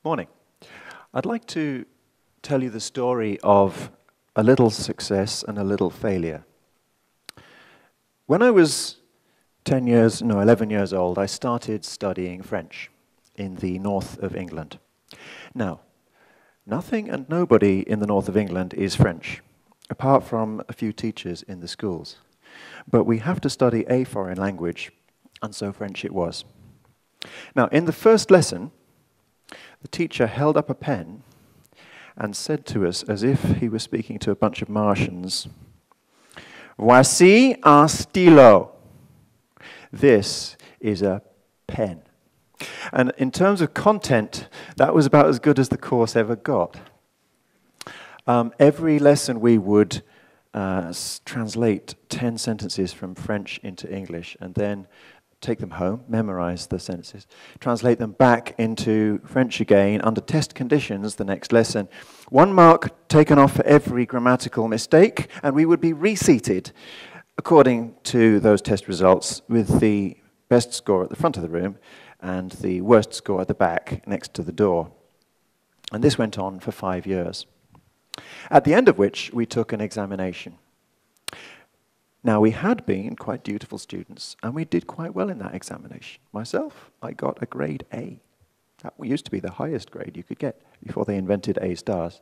Morning. I'd like to tell you the story of a little success and a little failure. When I was 11 years old, I started studying French in the north of England. Now, nothing and nobody in the north of England is French, apart from a few teachers in the schools. But we have to study a foreign language, and so French it was. Now, in the first lesson, the teacher held up a pen and said to us, as if he was speaking to a bunch of Martians, "Voici un stylo." This is a pen. And in terms of content, that was about as good as the course ever got. Every lesson we would translate 10 sentences from French into English and then take them home, memorize the sentences, translate them back into French again under test conditions the next lesson. 1 mark taken off for every grammatical mistake, and we would be reseated according to those test results with the best score at the front of the room and the worst score at the back next to the door. And this went on for 5 years, at the end of which we took an examination. Now, we had been quite dutiful students, and we did quite well in that examination. Myself, I got a grade A. That used to be the highest grade you could get before they invented A stars.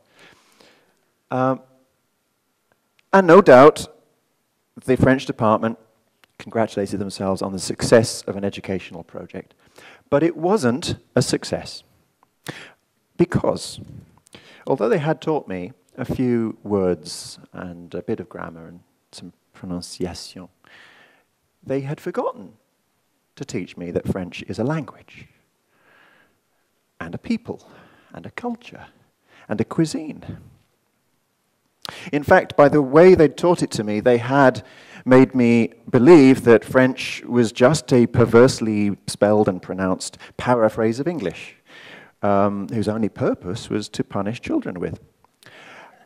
And no doubt, the French department congratulated themselves on the success of an educational project. But it wasn't a success. Because, although they had taught me a few words and a bit of grammar and some pronunciation, they had forgotten to teach me that French is a language, and a people, and a culture, and a cuisine. In fact, by the way they taught it to me, they had made me believe that French was just a perversely spelled and pronounced paraphrase of English, whose only purpose was to punish children with.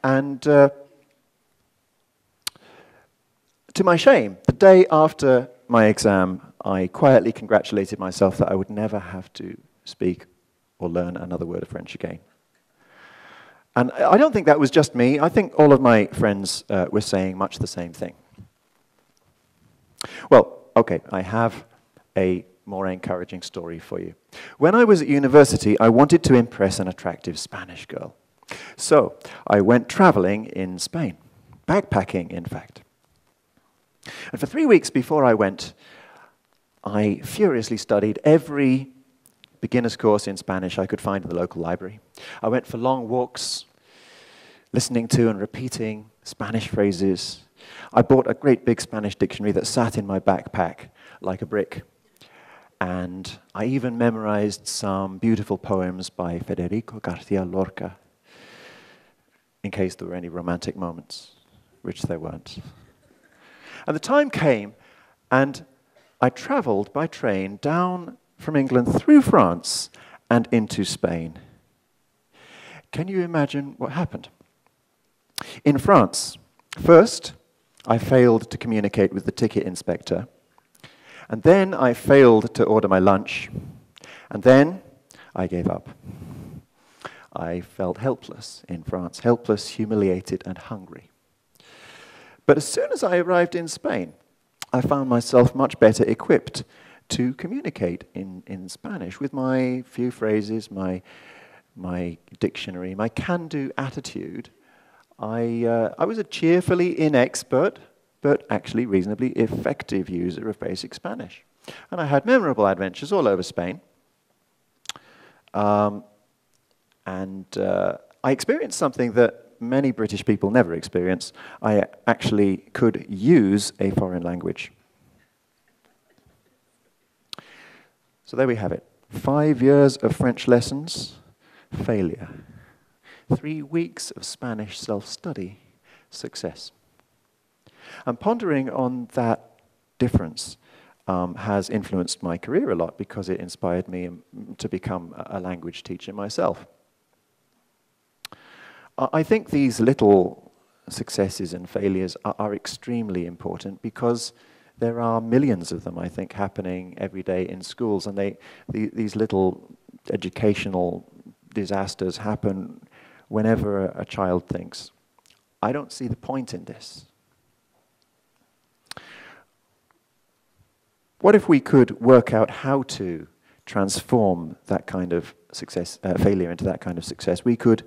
And to my shame, the day after my exam, I quietly congratulated myself that I would never have to speak or learn another word of French again. And I don't think that was just me. I think all of my friends were saying much the same thing. Well, okay, I have a more encouraging story for you. When I was at university, I wanted to impress an attractive Spanish girl. So I went traveling in Spain, backpacking, in fact. And for 3 weeks before I went, I furiously studied every beginner's course in Spanish I could find in the local library. I went for long walks, listening to and repeating Spanish phrases. I bought a great big Spanish dictionary that sat in my backpack like a brick. And I even memorized some beautiful poems by Federico García Lorca, in case there were any romantic moments, which there weren't. And the time came, and I traveled by train down from England through France and into Spain. Can you imagine what happened? In France, first, I failed to communicate with the ticket inspector, and then I failed to order my lunch, and then I gave up. I felt helpless in France, helpless, humiliated, and hungry. But as soon as I arrived in Spain, I found myself much better equipped to communicate in Spanish with my few phrases, my dictionary, my can-do attitude. I was a cheerfully inexpert, but actually reasonably effective user of basic Spanish. And I had memorable adventures all over Spain. I experienced something that many British people never experience. I actually could use a foreign language. So there we have it. 5 years of French lessons, failure. 3 weeks of Spanish self-study, success. And pondering on that difference has influenced my career a lot because it inspired me to become a language teacher myself. I think these little successes and failures are extremely important because there are millions of them, I think, happening every day in schools, and these little educational disasters happen whenever a child thinks, I don't see the point in this. What if we could work out how to transform that kind of success, failure into that kind of success? We could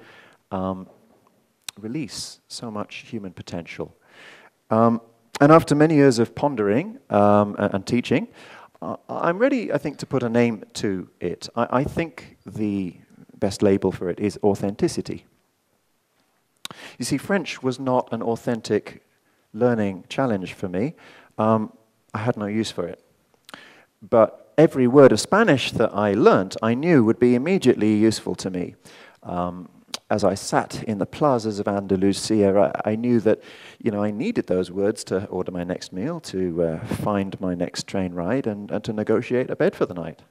release so much human potential. And after many years of pondering and teaching, I'm ready, I think, to put a name to it. I think the best label for it is authenticity. You see, French was not an authentic learning challenge for me. I had no use for it. But every word of Spanish that I learnt, I knew would be immediately useful to me. As I sat in the plazas of Andalusia, I knew that, I needed those words to order my next meal, to find my next train ride, and to negotiate a bed for the night.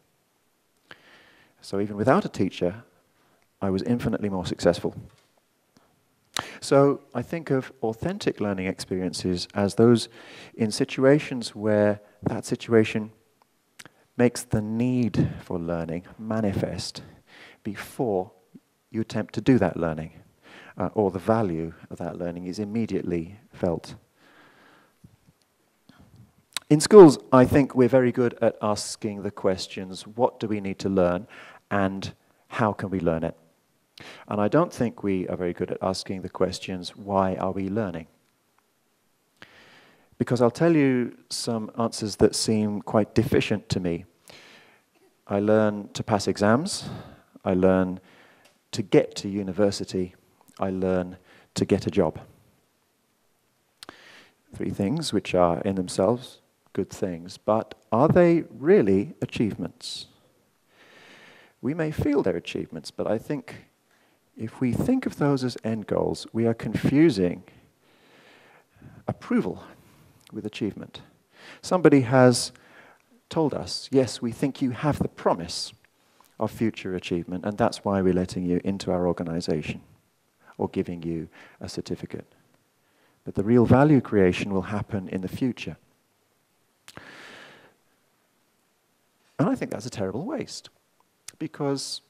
So even without a teacher, I was infinitely more successful. So I think of authentic learning experiences as those in situations where that situation makes the need for learning manifest before you attempt to do that learning, or the value of that learning is immediately felt. In schools, I think we're very good at asking the questions, what do we need to learn, and how can we learn it? And I don't think we are very good at asking the questions, why are we learning? Because I'll tell you some answers that seem quite deficient to me. I learn to pass exams. I learn to get to university. I learn to get a job. 3 things which are in themselves good things, but are they really achievements? We may feel they're achievements, but I think if we think of those as end goals, we are confusing approval with achievement. Somebody has told us, yes, we think you have the promise of future achievement, and that's why we're letting you into our organization or giving you a certificate. But the real value creation will happen in the future. And I think that's a terrible waste, because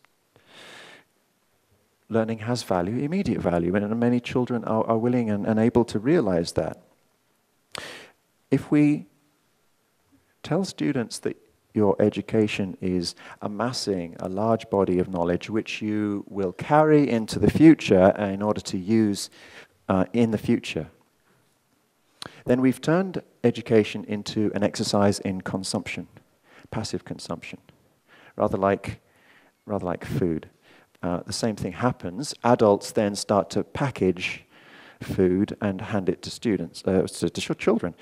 learning has value, immediate value, and many children are willing and able to realize that. If we tell students that your education is amassing a large body of knowledge which you will carry into the future in order to use in the future, then we've turned education into an exercise in consumption, passive consumption, rather like food. The same thing happens. Adults then start to package food and hand it to students, to children.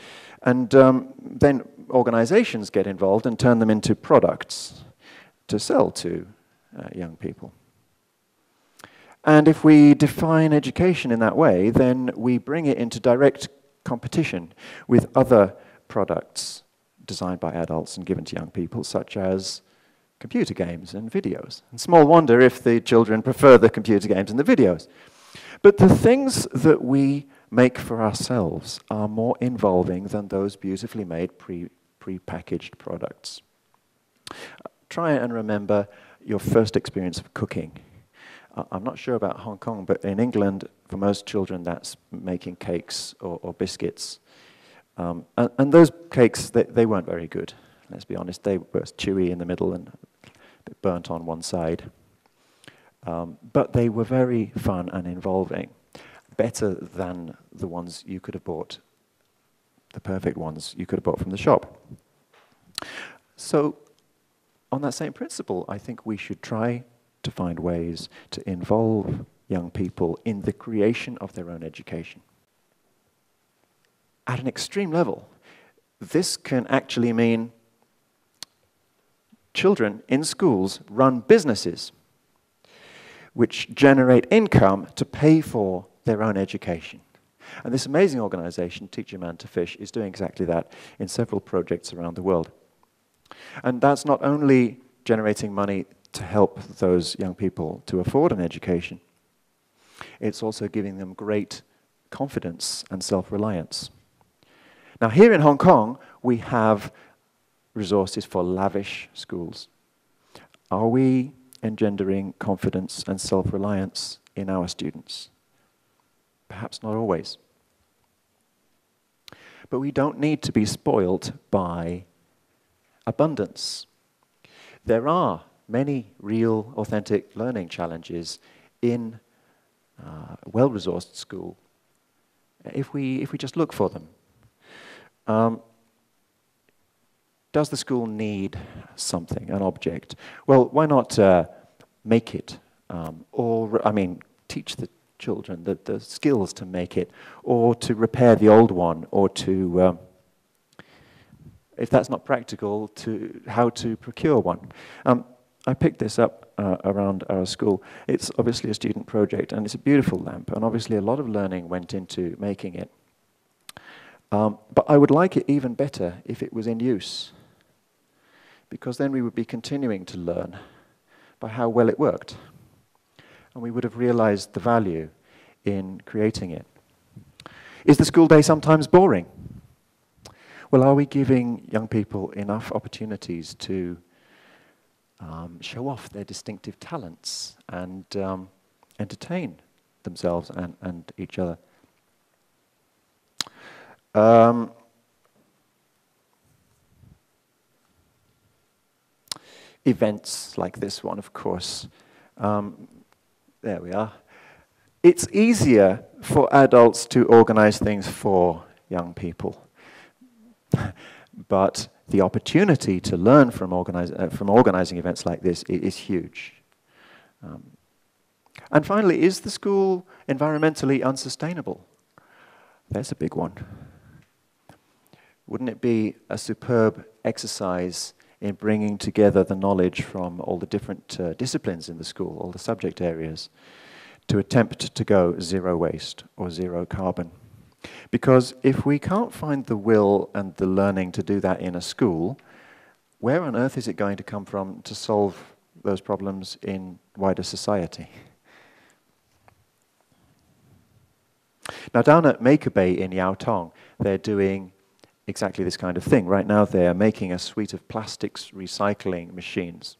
And then organizations get involved and turn them into products to sell to young people. And if we define education in that way, then we bring it into direct competition with other products designed by adults and given to young people, such as computer games and videos. And small wonder if the children prefer the computer games and the videos. But the things that we make for ourselves are more involving than those beautifully made pre-packaged products. Try and remember your first experience of cooking. I'm not sure about Hong Kong, but in England, for most children, that's making cakes or biscuits. And those cakes, they weren't very good. Let's be honest, they were chewy in the middle and a bit burnt on one side. But they were very fun and involving, better than the ones you could have bought, the perfect ones you could have bought from the shop. So, on that same principle, I think we should try to find ways to involve young people in the creation of their own education. At an extreme level, this can actually mean children in schools run businesses which generate income to pay for their own education. And this amazing organization, Teach a Man to Fish, is doing exactly that in several projects around the world. And that's not only generating money to help those young people to afford an education, it's also giving them great confidence and self-reliance. Now, here in Hong Kong, we have resources for lavish schools. Are we engendering confidence and self-reliance in our students? Perhaps not always. But we don't need to be spoiled by abundance. There are many real, authentic learning challenges in a well-resourced school if we just look for them. Does the school need something, an object? Well, why not make it? Teach the children the skills to make it, or to repair the old one, or to, if that's not practical, to how to procure one. I picked this up around our school. It's obviously a student project, and it's a beautiful lamp, and obviously a lot of learning went into making it. But I would like it even better if it was in use, because then we would be continuing to learn by how well it worked, and we would have realized the value in creating it. Is the school day sometimes boring? Well, are we giving young people enough opportunities to show off their distinctive talents and entertain themselves and each other? Events like this one, of course. There we are. It's easier for adults to organize things for young people. But the opportunity to learn from organizing events like this is huge. And finally, is the school environmentally unsustainable? There's a big one. Wouldn't it be a superb exercise in bringing together the knowledge from all the different disciplines in the school, all the subject areas, to attempt to go zero waste or zero carbon? Because if we can't find the will and the learning to do that in a school, where on earth is it going to come from to solve those problems in wider society? Now, down at Maker Bay in Yau Tong, they're doing exactly this kind of thing. Right now, they're making a suite of plastics recycling machines,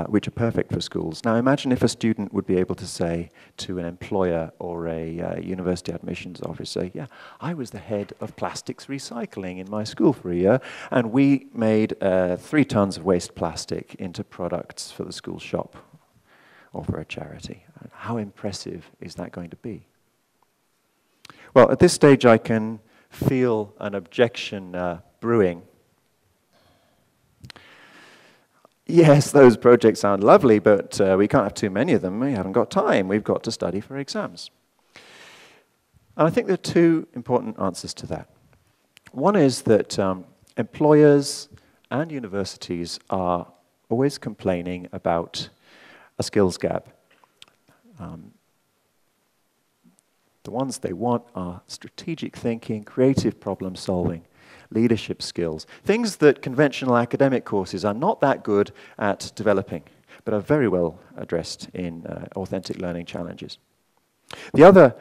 which are perfect for schools. Now, imagine if a student would be able to say to an employer or a university admissions officer, yeah, I was the head of plastics recycling in my school for a year, and we made 3 tons of waste plastic into products for the school shop or for a charity. How impressive is that going to be? Well, at this stage, I can feel an objection brewing. Yes, those projects sound lovely, but we can't have too many of them. We haven't got time. We've got to study for exams. And I think there are 2 important answers to that. One is that employers and universities are always complaining about a skills gap. The ones they want are strategic thinking, creative problem solving, leadership skills, things that conventional academic courses are not that good at developing, but are very well addressed in authentic learning challenges. The other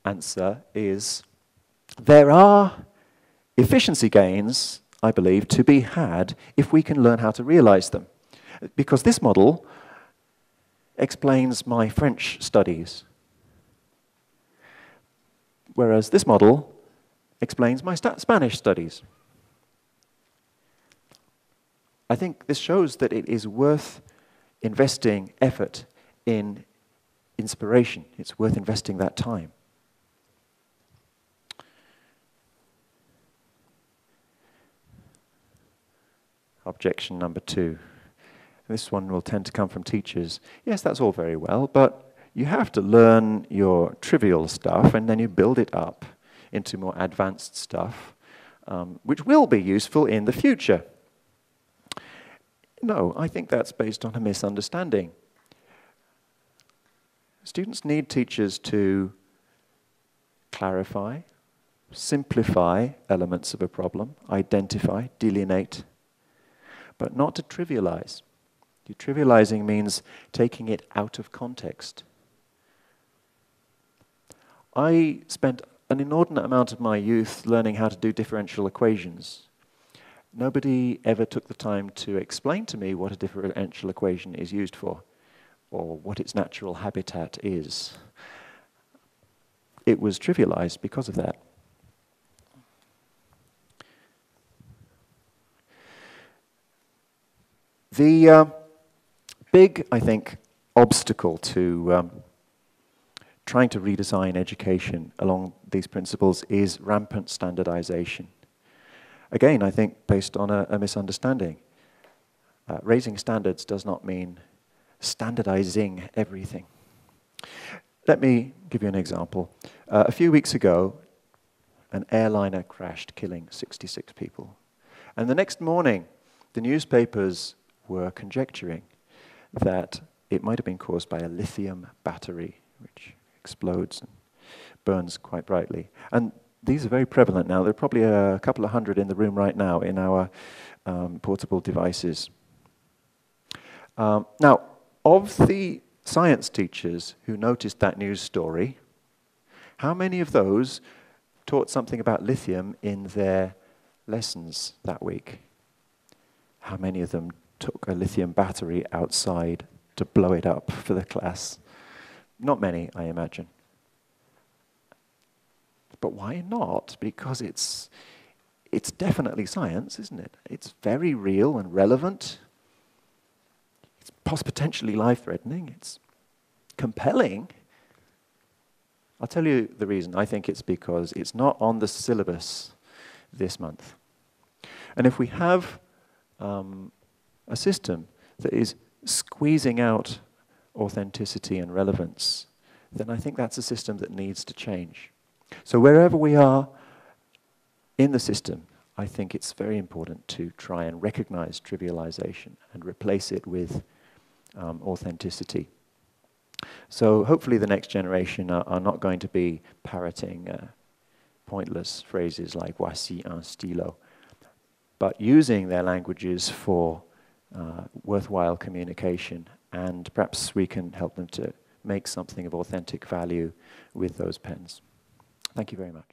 answer is there are efficiency gains, I believe, to be had if we can learn how to realize them. Because this model explains my French studies, whereas this model explains my Spanish studies. I think this shows that it is worth investing effort in inspiration. It's worth investing that time. Objection number 2. This one will tend to come from teachers. Yes, that's all very well, but you have to learn your trivial stuff and then you build it up into more advanced stuff, which will be useful in the future. No, I think that's based on a misunderstanding. Students need teachers to clarify, simplify elements of a problem, identify, delineate, but not to trivialize. Trivializing means taking it out of context. I spent an inordinate amount of my youth learning how to do differential equations. Nobody ever took the time to explain to me what a differential equation is used for, or what its natural habitat is. It was trivialized because of that. The big, I think, obstacle to trying to redesign education along these principles is rampant standardization. Again, I think based on a misunderstanding. Raising standards does not mean standardizing everything. Let me give you an example. A few weeks ago, an airliner crashed, killing 66 people. And the next morning, the newspapers were conjecturing that it might have been caused by a lithium battery, which explodes and burns quite brightly. And these are very prevalent now. There are probably a couple of hundred in the room right now in our portable devices. Now, of the science teachers who noticed that news story, how many of those taught something about lithium in their lessons that week? How many of them took a lithium battery outside to blow it up for the class? Not many, I imagine. But why not? Because it's definitely science, isn't it? It's very real and relevant. It's potentially life-threatening. It's compelling. I'll tell you the reason. I think it's because it's not on the syllabus this month. And if we have a system that is squeezing out authenticity and relevance, then I think that's a system that needs to change. So wherever we are in the system, I think it's very important to try and recognize trivialization and replace it with authenticity. So hopefully the next generation are not going to be parroting pointless phrases like voici un stylo, but using their languages for worthwhile communication, and perhaps we can help them to make something of authentic value with those pens. Thank you very much.